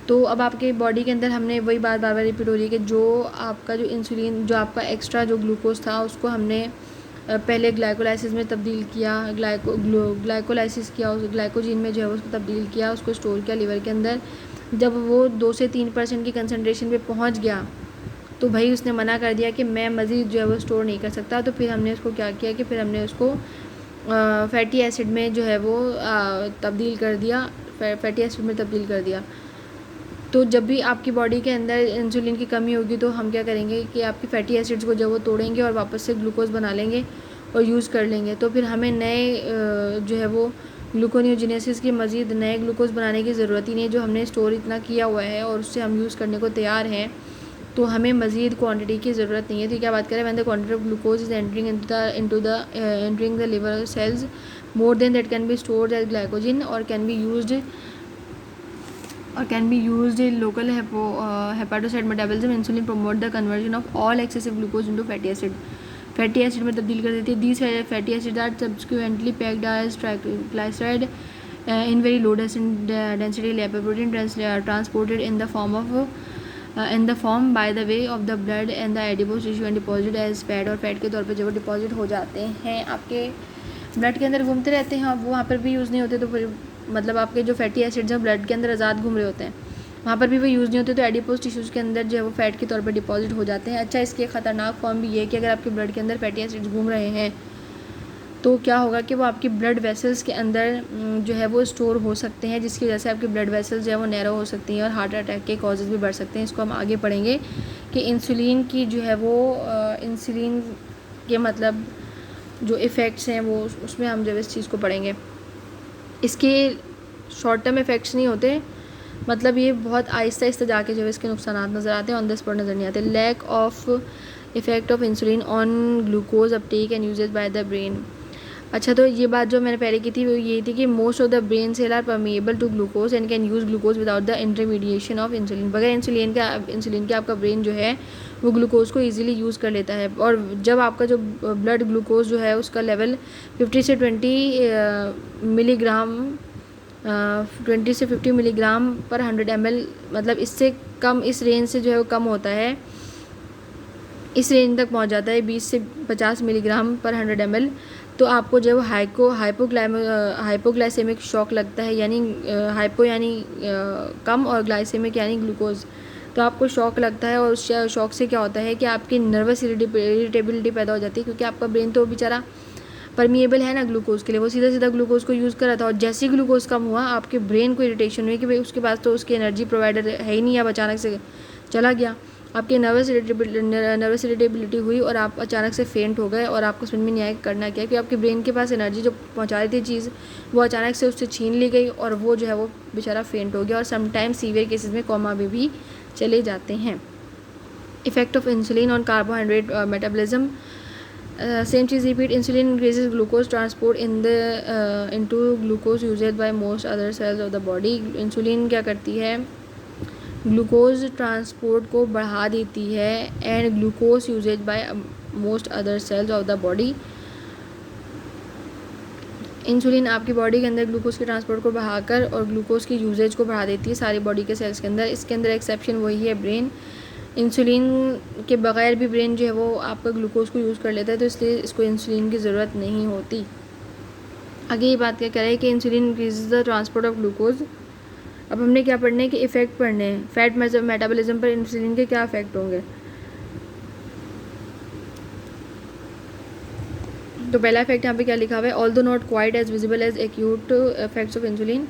तो अब आपके बॉडी के अंदर हमने वही बात बार बार रिपीट हो रही है कि जो आपका जो इंसुलिन, जो आपका एक्स्ट्रा जो ग्लूकोज था उसको हमने पहले ग्लाइकोलाइसिस में तब्दील किया, ग्लाइकोलाइसिस किया, उस ग्लाइकोजीन में जो है उसको तब्दील किया, उसको स्टोर किया लीवर के अंदर। जब वो 2 से 3% की कंसनट्रेशन पे पहुंच गया तो भाई उसने मना कर दिया कि मैं मज़ीद जो है वो स्टोर नहीं कर सकता। तो फिर हमने उसको क्या किया कि फिर हमने उसको फैटी एसिड में जो है वो तब्दील कर दिया, फैटी एसिड में तब्दील कर दिया। तो जब भी आपकी बॉडी के अंदर इंसुलिन की कमी होगी तो हम क्या करेंगे कि आपकी फैटी एसिड्स को जो वो तोड़ेंगे और वापस से ग्लूकोज बना लेंगे और यूज़ कर लेंगे। तो फिर हमें नए जो है वो ग्लूकोनियोजेनेसिस की मज़ीद नए ग्लूकोज बनाने की ज़रूरत ही नहीं है। जो हमने स्टोर इतना किया हुआ है और उससे हम यूज़ करने को तैयार हैं, तो हमें मज़ीद क्वांटिटी की ज़रूरत नहीं है। तो क्या बात करें, when the quantity of glucose is entering the liver cells more than that can be stored as glycogen और can be used in local hepatocyte metabolism. Insulin promote the conversion of all excessive glucose into fatty acid. Fatty acid में तब्दील कर देती है। These fatty acids are subsequently packed as triglyceride in very low density lipoprotein transported in the form by the way of the blood and the adipose tissue and deposited as fat, और fat के तौर पे जब deposit हो जाते हैं आपके blood के अंदर घूमते रहते हैं और वो वहाँ पर भी यूज़ नहीं होते। तो फिर मतलब आपके जो फैटी एसिड्स हैं ब्लड के अंदर आज़ाद घूम रहे होते हैं, वहाँ पर भी वो यूज़ नहीं होते, तो एडिपोज टिश्यूज़ के अंदर जो है वो फैट के तौर पर डिपॉजिट हो जाते हैं। अच्छा, इसकी ख़तरनाक फॉर्म भी ये है कि अगर आपके ब्लड के अंदर फैटी एसिड्स घूम रहे हैं तो क्या होगा कि वो आपकी ब्लड वेसल्स के अंदर जो है वो स्टोर हो सकते हैं, जिसकी वजह से आपकी ब्लड वेसल्स जो है वो नैरो हो सकती हैं और हार्ट अटैक के कॉजेज़ भी बढ़ सकते हैं। इसको हम आगे पढ़ेंगे कि इंसुलिन की जो है वो इंसुलिन के मतलब जो इफ़ेक्ट्स हैं वो उसमें हम जब इस चीज़ को पढ़ेंगे। इसके शॉर्ट टर्म इफ़ेक्ट्स नहीं होते, मतलब ये बहुत आहिस्ता आहिस्ता जाके जो है इसके नुकसान नज़र आते हैं, ऑन द स्पॉट नज़र नहीं आते। Lack of effect of insulin on glucose uptake and usages by the brain. अच्छा, तो ये बात जो मैंने पहले की थी वो ये थी कि most of the brain cell are permeable to glucose and can use glucose without the intermediation of insulin. बगैर इंसुलिन के आपका ब्रेन जो है वो ग्लूकोज को इजीली यूज़ कर लेता है। और जब आपका जो ब्लड ग्लूकोज जो है उसका लेवल 50 से 50 मिलीग्राम पर 100 ml, मतलब इससे कम, इस रेंज से जो है वो कम होता है, इस रेंज तक पहुंच जाता है 20 से 50 मिलीग्राम पर 100 ml, तो आपको जो है हाइपोग्लाइसेमिक शॉक लगता है। यानी हाइपो यानी कम और ग्लाइसेमिक यानी ग्लूकोज, तो आपको शॉक लगता है। और उस शॉक से क्या होता है कि आपकी नर्वस इरिटेबिलिटी पैदा हो जाती है, क्योंकि आपका ब्रेन तो बेचारा परमिएबल है ना ग्लूकोज के लिए, वो सीधा सीधा ग्लूकोज को यूज़ कर रहा था। और जैसे ही ग्लूकोज कम हुआ आपके ब्रेन को इरिटेशन हुई कि भाई उसके पास तो उसकी एनर्जी प्रोवाइडर है ही नहीं, अब अचानक से चला गया। आपकी नर्वस इरिटेबिलिटी हुई और आप अचानक से फेंट हो गए और आपको समझ में नहीं आया करना क्या है, कि आपके ब्रेन के पास एनर्जी जो पहुंचा रही थी चीज़ वो अचानक से उससे छीन ली गई और वो जो है वो बेचारा फेंट हो गया। और समटाइम सीवियर केसेस में कोमा में भी चले जाते हैं। Effect of insulin on carbohydrate metabolism, same चीज़ repeat. Insulin increases glucose transport into glucose used by most other cells of the body. Insulin क्या करती है, ग्लूकोज ट्रांसपोर्ट को बढ़ा देती है and glucose usages by most other cells of the body. Insulin आपकी body के अंदर ग्लूकोज के ट्रांसपोर्ट को बढ़ाकर और ग्लूकोज की यूजेज को बढ़ा देती है सारी बॉडी के सेल्स के अंदर। इसके अंदर एक्सेप्शन वही है ब्रेन। इंसुलिन के बगैर भी ब्रेन जो है वो आपका ग्लूकोज को यूज़ कर लेता है, तो इसलिए इसको इंसुलिन की ज़रूरत नहीं होती। आगे ये बात क्या कह रहा है कि insulin increases the transport of glucose. अब हमने क्या पढ़ने हैं कि इफ़ेक्ट पढ़ने हैं, फैट मेटाबॉलिज्म पर इंसुलिन के क्या इफ़ेक्ट होंगे। तो पहला इफेक्ट यहाँ पे क्या लिखा हुआ है, although not quite as visible as acute effects of insulin.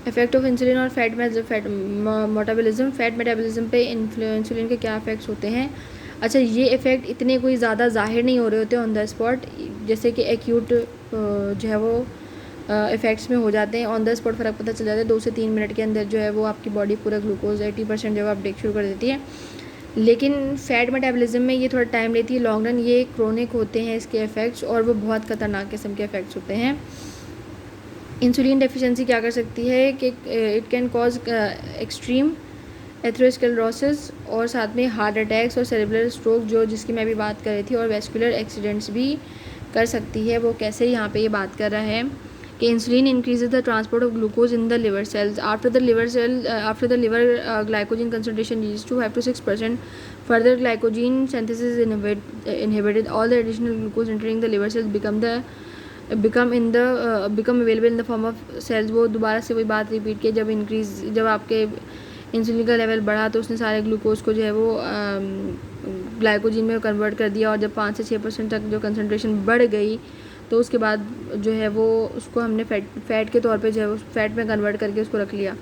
Effect of insulin और फैट मेटाबॉलिज्म, फैट मेटाबॉलिज्म पे इंसुलिन के क्या इफेक्ट्स होते हैं। अच्छा, ये इफ़ेक्ट इतने कोई ज़्यादा जाहिर नहीं हो रहे होते ऑन द स्पॉट, जैसे कि एक्यूट जो है वो इफ़ेक्ट्स में हो जाते हैं। ऑन द स्पॉट फ़र्क पता चल जाता है, 2 से 3 मिनट के अंदर जो है वो आपकी बॉडी पूरा ग्लूकोज 80% जो है अपटेक शुरू कर देती है। लेकिन फ़ैट मेटाबॉलिज्म में ये थोड़ा टाइम लेती है, लॉन्ग रन, ये क्रोनिक होते हैं इसके इफ़ेक्ट्स और वो बहुत ख़तरनाक किस्म के इफ़ेक्ट्स होते हैं। इंसुलिन डेफिशिएंसी क्या कर सकती है कि it can cause extreme atherosclerosis और साथ में हार्ट अटैक्स और सेरेब्रल स्ट्रोक, जो जिसकी मैं भी बात कर रही थी, और वेस्कुलर एक्सीडेंट्स भी कर सकती है। वो कैसे यहाँ पे ये बात कर रहा है, कि insulin increases the transport of glucose in the liver cells after the liver glycogen concentration reach to 5 to 6%. Further glycogen synthesis inhibited. All the additional glucose entering the liver cells become available in the form of cells. वो दोबारा से वही बात repeat की, जब आपके insulin का level बढ़ा तो उसने सारे ग्लूकोज को जो है वो ग्लाइकोजन में कन्वर्ट कर दिया, और जब 5 से 6% तक जो कंसंट्रेशन बढ़ गई तो उसके बाद जो है वो उसको हमने फैट के तौर पे जो है वो फैट में कन्वर्ट करके उसको रख लिया.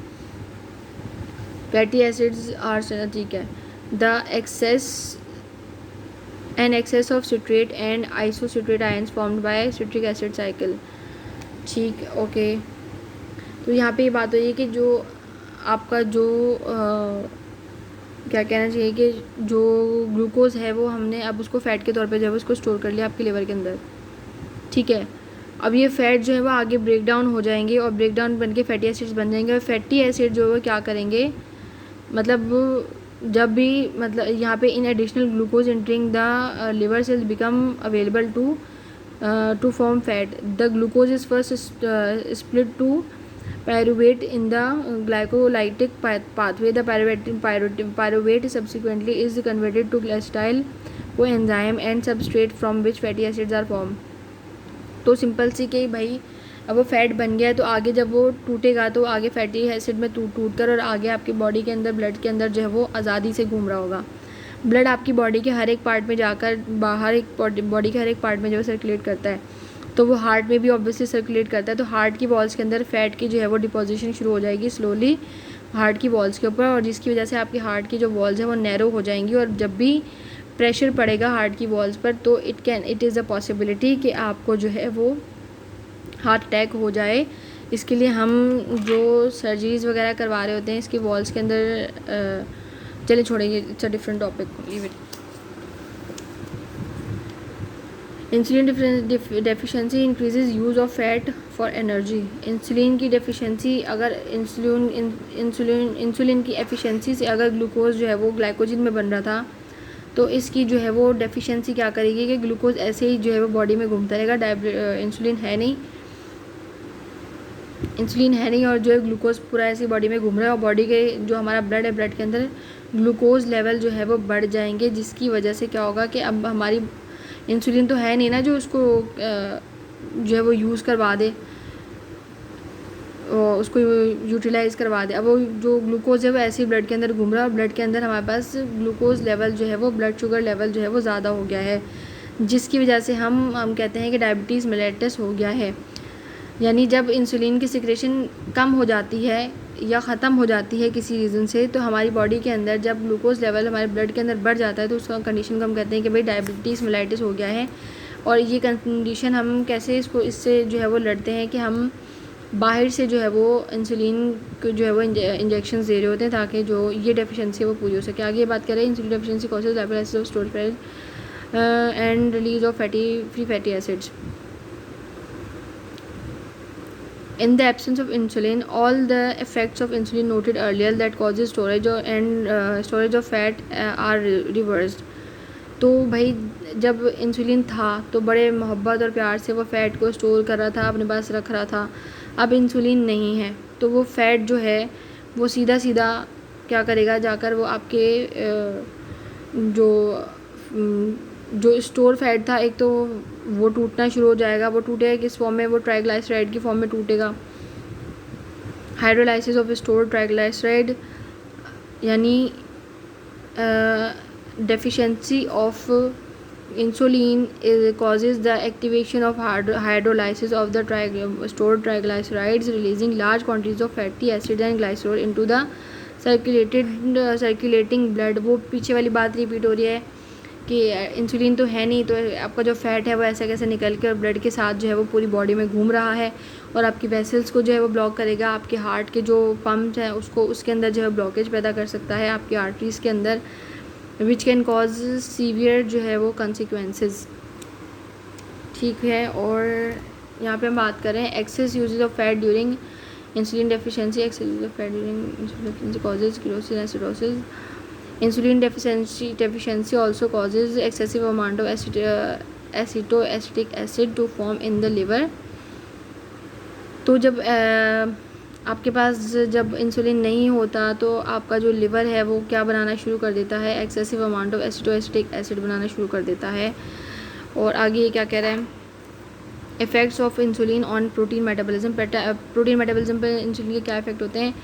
फैटी एसिड्स आर, ठीक है, the excess of citrate and isocitrate ions formed by citric acid cycle. ठीक, ओके. तो यहाँ पे ये बात हो रही है कि जो आपका जो क्या कहना चाहिए कि जो ग्लूकोज है वो हमने अब उसको फ़ैट के तौर पे जो है उसको स्टोर कर लिया आपके लिवर के अंदर. ठीक है, अब ये फ़ैट जो है वो आगे ब्रेक डाउन हो जाएंगे और ब्रेक डाउन बन के फैटी एसिड्स बन जाएंगे. और फैटी एसिड जो है क्या करेंगे, मतलब जब भी यहाँ पे इन additional glucose entering the liver cells become available to form fat. The glucose is first split to pyruvate in the glycolytic pathway. The pyruvate subsequently is converted to glycerol coenzyme and substrate from which fatty acids are formed. तो simple सी कि भाई अब वो fat बन गया है, तो आगे जब वो टूटेगा तो आगे फैटी एसिड में टूट कर और आगे आपकी बॉडी के अंदर ब्लड के अंदर जो है वो आज़ादी से घूम रहा होगा. ब्लड आपकी बॉडी के हर एक पार्ट में जाकर बाहर बॉडी के हर एक पार्ट में जो है सर्कुलेट करता है. तो वो हार्ट में भी ऑब्वियसली सर्कुलेट करता है. तो हार्ट की वॉल्स के अंदर फैट की जो है वो डिपोजिशन शुरू हो जाएगी स्लोली हार्ट की वॉल्स के ऊपर, और जिसकी वजह से आपकी हार्ट की जो वॉल्स हैं वो नैरो हो जाएंगी. और जब भी प्रेशर पड़ेगा हार्ट की वॉल्स पर तो इट इज़ अ पॉसिबिलिटी कि आपको जो है वो हार्ट अटैक हो जाए. इसके लिए हम जो सर्जरीज़ वगैरह करवा रहे होते हैं इसकी वॉल्स के अंदर चले छोड़ेंगे, it's a different topic, leave it. Insulin deficiency increases use of fat for energy. Insulin की डेफिशिएंसी, अगर इंसुलिन की एफिशिएंसी से अगर ग्लूकोज जो है वो ग्लाइकोजन में बन रहा था तो इसकी जो है वो डेफिशिएंसी क्या करेगी कि ग्लूकोज ऐसे ही जो है वो बॉडी में घूमता रहेगा. इंसुलिन है नहीं और जो है ग्लूकोज पूरा ऐसी बॉडी में घूम रहा है, और बॉडी के जो हमारा ब्लड है, ब्लड के अंदर ग्लूकोज लेवल जो है वो बढ़ जाएंगे, जिसकी वजह से क्या होगा कि अब हमारी इंसुलिन तो है नहीं ना जो उसको जो है वो यूज़ करवा दे, उसको यूटिलाइज़ करवा दे. अब वो जो ग्लूकोज है वो ऐसे ही ब्लड के अंदर घूम रहा है, और ब्लड के अंदर हमारे पास ग्लूकोज लेवल जो है वो ब्लड शुगर लेवल जो है वो ज़्यादा हो गया है, जिसकी वजह से हम कहते हैं कि डायबिटीज़ मेलिटस हो गया है. यानी जब इंसुलिन की सिक्रेशन कम हो जाती है या ख़त्म हो जाती है किसी रीज़न से, तो हमारी बॉडी के अंदर जब ग्लूकोज लेवल हमारे ब्लड के अंदर बढ़ जाता है तो उसका कंडीशन को हम कहते हैं कि भाई डायबिटीज़ मेलिटस हो गया है. और ये कंडीशन हम कैसे इससे जो है वो लड़ते हैं कि हम बाहर से जो है वो इंसुलिन को जो है वो इंजेक्शन दे रहे होते हैं ताकि जो ये डेफिशिएंसी वो पूरी हो सके. आगे ये बात करें insulin deficiency causes lipolysis of stored fat and release of free fatty acids. In the absence of insulin, all the effects of insulin noted earlier that causes storage of fat are reversed. तो भाई जब insulin था तो बड़े मोहब्बत और प्यार से वो फ़ैट को स्टोर कर रहा था, अपने पास रख रहा था. अब इंसुलिन नहीं है तो वो फ़ैट जो है वो सीधा क्या करेगा, जाकर वो आपके जो स्टोर फैट था एक तो वो टूटना शुरू हो जाएगा. वो टूटेगा किस फॉर्म में, वो ट्राइग्लाइसराइड की फॉर्म में टूटेगा. हाइड्रोलाइसिस ऑफ स्टोर ट्राइग्लाइसराइड यानी deficiency of insulin causes the activation of hydrolysis of the stored triglycerides, releasing large quantities of fatty acids and glycerol into the circulating blood. वो पीछे वाली बात रिपीट हो रही है कि इंसुलिन तो है नहीं, तो आपका जो फैट है वो ऐसे कैसे निकल के और ब्लड के साथ जो है वो पूरी बॉडी में घूम रहा है और आपकी वेसल्स को जो है वो ब्लॉक करेगा. आपके हार्ट के जो पम्प्स हैं उसके अंदर जो है ब्लॉकेज पैदा कर सकता है आपकी आर्टरीज़ के अंदर, विच कैन कॉज सीवियर जो है वो कंसिक्वेंसेस. ठीक है, और यहाँ पे हम बात करें excess usages of fat during insulin deficiency. Excess use of fat during insulin deficiency causes cirrhosis and acidosis. Insulin deficiency also causes excessive amount of acetoacetic acid to form in the liver. तो जब आपके पास जब insulin नहीं होता तो आपका जो liver है वो क्या बनाना शुरू कर देता है, एक्सेसिव अमाउंट ऑफ एसिटोएसिटिक एसिड बनाना शुरू कर देता है। और आगे ये क्या कह रहा है, effects of insulin on protein metabolism. Protein metabolism पर इंसुलिन के क्या इफ़ेक्ट होते हैं।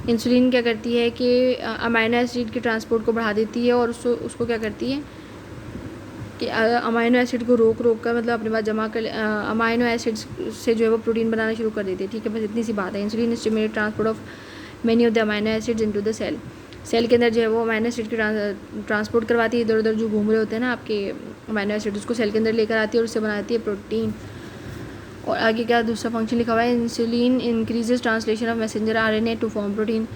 इंसुलिन क्या करती है कि अमाइनो एसिड के ट्रांसपोर्ट को बढ़ा देती है और उसको क्या करती है कि अमाइनो एसिड को रोक कर मतलब अपने पास जमा कर अमाइनो एसिड से जो है वो प्रोटीन बनाना शुरू कर देती है। ठीक है, बस इतनी सी बात है। Insulin stimulate transport of many of the amino acids into the cell के अंदर जो है वो अमाइनो एसिड की ट्रांसपोर्ट करवाती है, इधर उधर जो घूम रहे होते हैं ना आपके अमाइनो एसिड, उसको सेल के अंदर लेकर आती है और उससे बनाती है प्रोटीन। और आगे क्या दूसरा फंक्शन लिखा हुआ है, insulin increases translation of messenger RNA to form protein.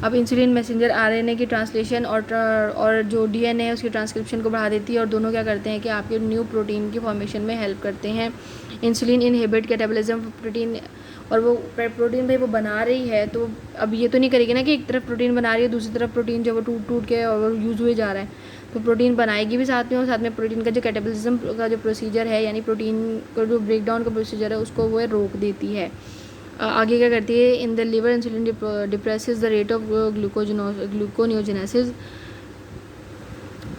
अब इंसुलिन मैसेंजर आरएनए की ट्रांसलेशन और जो डीएनए है उसकी ट्रांसक्रिप्शन को बढ़ा देती है और दोनों क्या करते हैं कि आपके न्यू प्रोटीन की फॉर्मेशन में हेल्प करते हैं। इंसुलिन इनहिबिट कैटाबॉलिज्म प्रोटीन, और वो प्रोटीन भाई वो बना रही है तो अब ये तो नहीं करेगी ना कि एक तरफ प्रोटीन बना रही है दूसरी तरफ प्रोटीन जो वो टूट के और यूज़ हुए जा रहा है, तो प्रोटीन बनाएगी भी साथ में, और साथ में प्रोटीन का जो कैटाबॉलिज्म का जो प्रोसीजर है यानी प्रोटीन का जो ब्रेकडाउन का प्रोसीजर है उसको वो रोक देती है। आगे क्या करती है, इन the liver insulin depresses the rate of gluconeogenesis,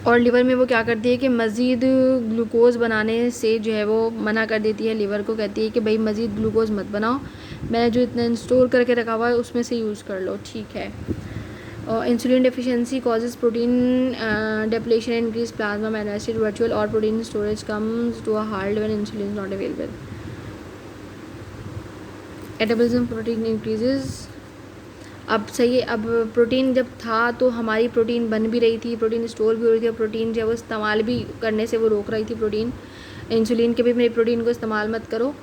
और लिवर में वो क्या करती है कि मज़ीद ग्लूकोज बनाने से जो है वो मना कर देती है। लिवर को कहती है कि भाई मज़ीद ग्लूकोज मत बनाओ, मैंने जो इतना स्टोर करके रखा हुआ है उसमें से यूज़ कर लो। ठीक है। Insulin deficiency causes protein depletion increase plasma amino acid virtual और protein storage comes to a halt when insulin not available. Catabolism protein increases, अब सही है, अब प्रोटीन जब था तो हमारी प्रोटीन बन भी रही थी, प्रोटीन स्टोर भी हो रही थी, और प्रोटीन जो है वो इस्तेमाल भी करने से वो रोक रही थी प्रोटीन, इंसुलिन के भी मेरी प्रोटीन को इस्तेमाल मत करो,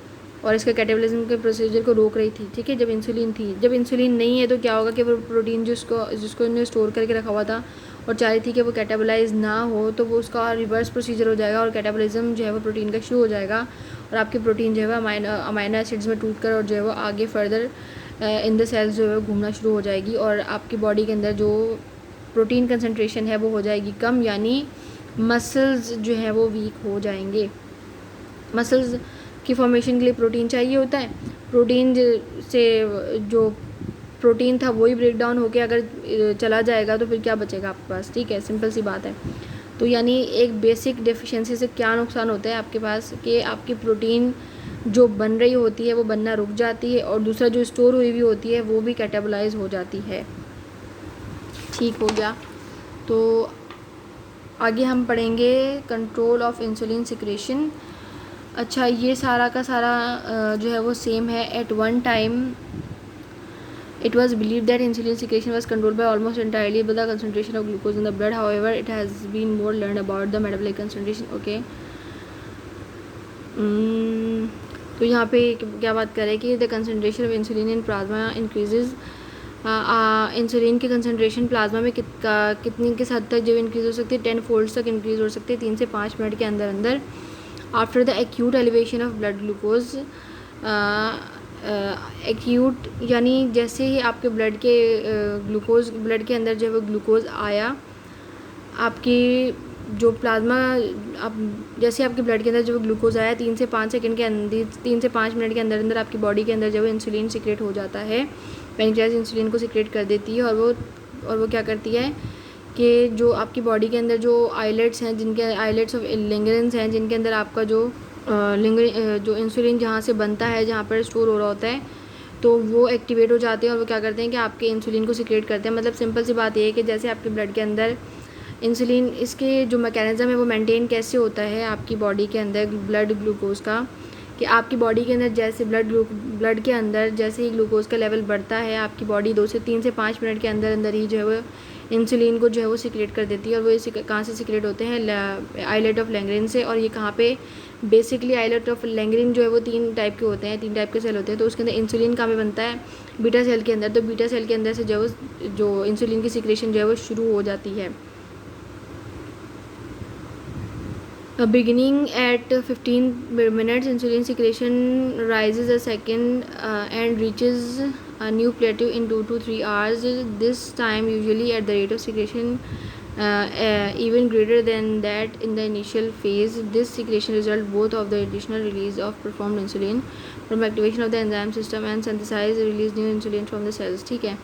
और इसके कैटाबॉलिज्म के प्रोसीजर को रोक रही थी। ठीक है, जब इंसुलिन थी, जब इंसुलिन नहीं है तो क्या होगा कि वो प्रोटीन जिसको इन्होंने स्टोर करके रखा हुआ था और चाह रही थी कि वो कैटाबोलाइज ना हो, तो वो उसका रिवर्स प्रोसीजर हो जाएगा और कैटाबॉलिज्म जो है वो प्रोटीन का शुरू हो जाएगा, और आपकी प्रोटीन जो है वो अमाइनो एसिड्स में टूट कर और जो है वो आगे फर्दर इन द सेल्स जो है घूमना शुरू हो जाएगी, और आपकी बॉडी के अंदर जो प्रोटीन कंसंट्रेशन है वो हो जाएगी कम, यानी मसल्स जो है वो वीक हो जाएंगे। मसल्स की फॉर्मेशन के लिए प्रोटीन चाहिए होता है, प्रोटीन से जो प्रोटीन था वही ब्रेक डाउन होकर अगर चला जाएगा तो फिर क्या बचेगा आपके पास। ठीक है, सिंपल सी बात है। तो यानी एक बेसिक डेफिशिएंसी से क्या नुकसान होता है आपके पास कि आपकी प्रोटीन जो बन रही होती है वो बनना रुक जाती है, और दूसरा जो स्टोर हुई हुई होती है वो भी कैटाबोलाइज हो जाती है। ठीक हो गया। तो आगे हम पढ़ेंगे कंट्रोल ऑफ इंसुलिन सिक्रेशन। अच्छा, ये सारा का सारा जो है वो सेम है। At one time it was believed that insulin secretion was controlled by almost entirely by the concentration of glucose in the blood. However, it has been more learned about the metabolic concentration. Okay. तो यहाँ पे क्या बात करें कि the concentration of insulin in plasma increases, insulin की concentration plasma में कितनी किस हद तक जो इंक्रीज़ हो सकती है, 10 फोल्ड तक इंक्रीज़ हो सकती है 3 से 5 मिनट के अंदर अंदर। After the acute elevation of blood glucose, acute यानी जैसे ही आपके ब्लड के अंदर जो है वो ग्लूकोज आया, आपकी जो प्लाज्मा जैसे आपके ब्लड के अंदर जो ग्लूकोज आया 3 से 5 सेकंड के अंदर 3 से 5 मिनट के अंदर अंदर आपकी बॉडी के अंदर जो है इंसुलिन सिक्रेट हो जाता है। पैनक्रियाज इंसुलिन को सिक्रेट कर देती है, और वो क्या करती है कि जो आपकी बॉडी के अंदर जो आइलेट्स हैं, जिनके आइलेट्स ऑफ लिंगरेंस हैं, जिनके अंदर आपका जो इंसुलिन जहाँ से बनता है, जहाँ पर स्टोर हो रहा होता है, तो वो एक्टिवेट हो जाते हैं और वो क्या करते हैं कि आपके इंसुलिन को सिक्रेट करते हैं। मतलब सिंपल सी बात ये है कि जैसे आपके ब्लड के अंदर इंसुलिन, इसके जो मैकेनिज़्म है वो मेंटेन कैसे होता है आपकी बॉडी के अंदर ब्लड ग्लूकोज का, कि आपकी बॉडी के अंदर जैसे ब्लड के अंदर जैसे ही ग्लूकोज का लेवल बढ़ता है, आपकी बॉडी 2 से 3 से 5 मिनट के अंदर अंदर ही जो है वो इंसुलिन को जो है वो सिक्रेट कर देती है। और वो इसे कहाँ से सिक्रेट होते हैं, आइलेट ऑफ लैंगरिन से। और ये कहाँ पे बेसिकली आइलेट ऑफ लैंगरिन जो है वो 3 टाइप के होते हैं, 3 टाइप के सेल होते हैं। तो उसके अंदर इंसुलिन कहाँ पे बनता है, बीटा सेल के अंदर। तो बीटा सेल के अंदर से जो इंसुलिन की सिक्रेशन जो है वो शुरू हो जाती है। Beginning at 15 minutes, insulin secretion rises a second and reaches a new plateau in 2 to 3 hours. This time usually at the rate of secretion even greater than that in the initial phase. This secretion result both of the additional release of performed insulin from activation of the enzyme system and synthesize release new insulin from the cells. ठीक है,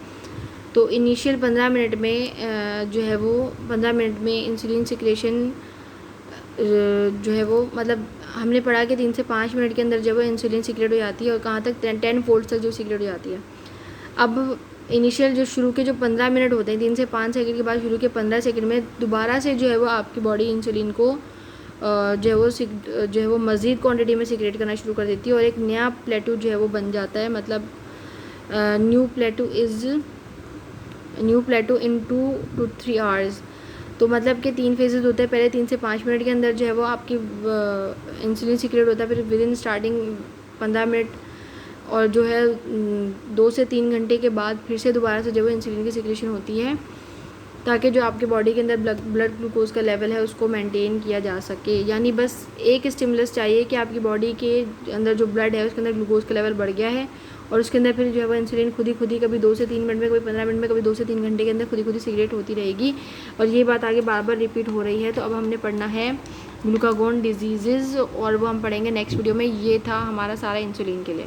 तो initial 15 minute में जो है वो 15 minute में insulin secretion जो है वो मतलब हमने पढ़ा कि 3 से 5 मिनट के अंदर जब वो इंसुलिन सिक्रेट हो जाती है और कहाँ तक 10 फोल्ड तक जो सिक्रेट हो जाती है। अब इनिशियल जो शुरू के जो 15 मिनट होते हैं 3 से 5 सेकंड के बाद शुरू के 15 सेकंड में दोबारा से जो है वो आपकी बॉडी इंसुलिन को जो है वो मज़ीद क्वांटिटी में सिक्रेट करना शुरू कर देती है और एक नया प्लेटू जो है वो बन जाता है। मतलब न्यू प्लेटू इन 2 to 3 आवर्स। तो मतलब कि 3 फेजेस होते हैं, पहले 3 से 5 मिनट के अंदर जो है वो आपकी इंसुलिन सिक्रेट होता है, फिर विद इन स्टार्टिंग 15 मिनट और जो है 2 से 3 घंटे के बाद फिर से दोबारा से जो है इंसुलिन की सिक्रेशन होती है ताकि जो आपके बॉडी के अंदर ब्लड ग्लूकोज का लेवल है उसको मेंटेन किया जा सके। यानी बस एक स्टिमुलस चाहिए कि आपकी बॉडी के अंदर जो ब्लड है उसके अंदर ग्लूकोज का लेवल बढ़ गया है और उसके अंदर फिर जो है वो इंसुलिन खुद ही कभी 2 से 3 मिनट में, कभी 15 मिनट में, कभी 2 से 3 घंटे के अंदर खुद ही सिगरेट होती रहेगी और ये बात आगे बार बार रिपीट हो रही है। तो अब हमने पढ़ना है ग्लूकागोन डिजीज़ और वो हम पढ़ेंगे नेक्स्ट वीडियो में। ये था हमारा सारा इंसुलिन के लिए।